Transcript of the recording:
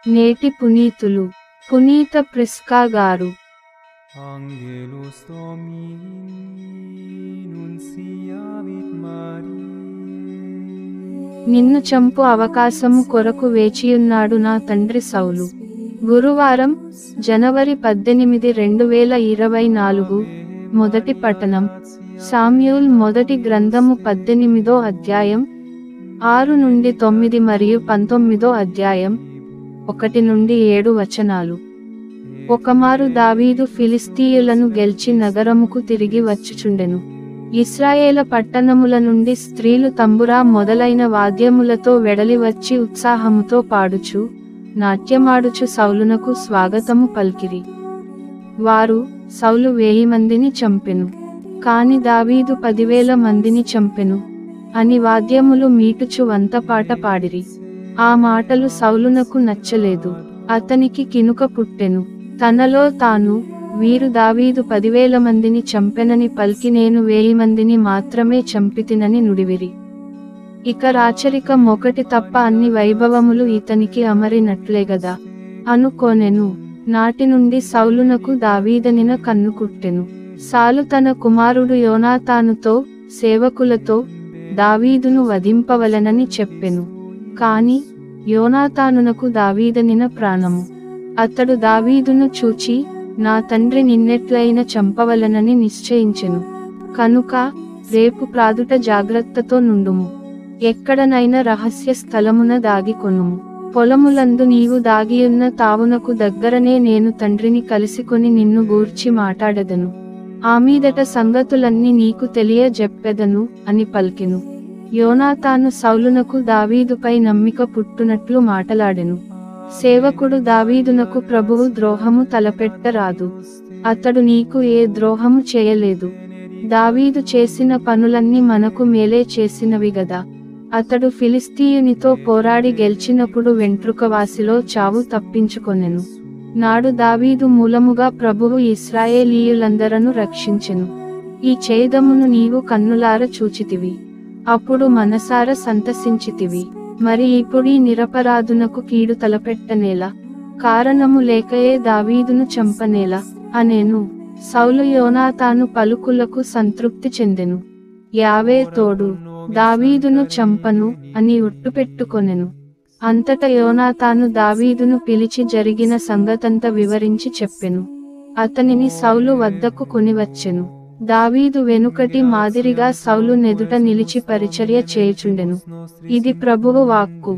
నేటి పునీతులు పునీత ప్రిస్కా గారు. Angelus Domini nunciavit Mariae. నిన్ను చంపు అవకాశము కొరకు వేచియున్నాడు నా తండ్రి సౌలు. గురువారం, జనవరి 18, 2024. మొదటి పఠనం. సామ్యూల్ మొదటి గ్రంథము 18వ అధ్యాయం 6 నుండి 9 మరియు 19వ అధ్యాయం 1 నుండి 7 వచనాలు. ఒకమారు దావీదు ఫిలిస్తీయులను గెల్చి నగరముకు తిరిగి వచ్చుచుండెను. ఇశ్రాయేల పట్టణముల నుండి స్త్రీలు తంబురా మొదలైన వాద్యములతో వెడలి వచ్చి ఉత్సాహముతో పాడుచు, నాట్యమాడుచు సౌలునకు స్వాగతము పల్కిరి. వారు, సౌలు 1000 మందిని చంపెను, కాని దావీదు 10,000 మందిని చంపెను అని వాద్యములు మీటుచు వంతపాట పాడిరి. ఆ మాటలు సౌలునకు నచ్చలేదు. అతనికి కినుక పుట్టెను. తనలో తాను, వీరు దావీదు 10,000 మందిని చంపెనని పల్కి నేను 1000 మందిని మాత్రమే చంపితినని నుడివిరి. ఇక రాచరికం ఒకటి తప్ప అన్ని వైభవములు ఇతనికి అమరినట్లేగదా అనుకొనెను. నాటి నుండి సౌలునకు దావీదనిన కన్ను కుట్టెను. సాలు తన కుమారుడు యోనాతానుతో, సేవకులతో, దావీదును వధింపవలెనని చెప్పెను. కాని యోనాతానునకు దావీదనిన ప్రాణము. అతడు దావీదును చూచి, నా తండ్రి నిన్నెట్లయిన చంపవలెనని నిశ్చయించెను. కనుక రేపు ప్రాదుట జాగ్రత్తతో నుండుము. ఎక్కడనైనా రహస్య స్థలమున దాగికొనుము. పొలములందు నీవు దాగియున్న తావునకు దగ్గరనే నేను తండ్రిని కలిసికొని నిన్ను గూర్చి మాటాడెదను. ఆ మీదట సంగతులన్నీ నీకు తెలియజెప్పెదను అని పలికెను. యోనాతాను సౌలునకు దావీదుపై నమ్మిక పుట్టునట్లు మాటలాడెను. సేవకుడు దావీదునకు ప్రభువు ద్రోహము తలపెట్టరాదు. అతడు నీకు ఏ ద్రోహము చేయలేదు. దావీదు చేసిన పనులన్నీ మనకు మేలే చేసినవి గదా. అతడు ఫిలిస్తీయునితో పోరాడి గెలిచినప్పుడు వెంట్రుకవాసిలో చావు తప్పించుకొనెను. నాడు దావీదు మూలముగా ప్రభువు ఇశ్రాయేలీయులందరను రక్షించెను. ఈ ఛేదమును నీవు కన్నులార చూచితివి. అప్పుడు మనసార సంతసించితివి. మరి ఇప్పుడీ నిరపరాధునకు కీడు తలపెట్టనేలా? కారణము లేకయే దావీదును చంపనేలా అనెను. సౌలు యోనాతాను పలుకులకు సంతృప్తి చెందెను. యావే తోడు, దావీదును చంపను అని ఒట్టుపెట్టుకొనెను. అంతట యోనాతాను దావీదును పిలిచి జరిగిన సంగతంతా వివరించి చెప్పెను. అతనిని సౌలు వద్దకు కొనివచ్చెను. దావీదు వెనుకటి మాదిరిగా సౌలు నెదుట నిలిచి పరిచర్య చేయుచుండెను. ఇది ప్రభువు వాక్కు.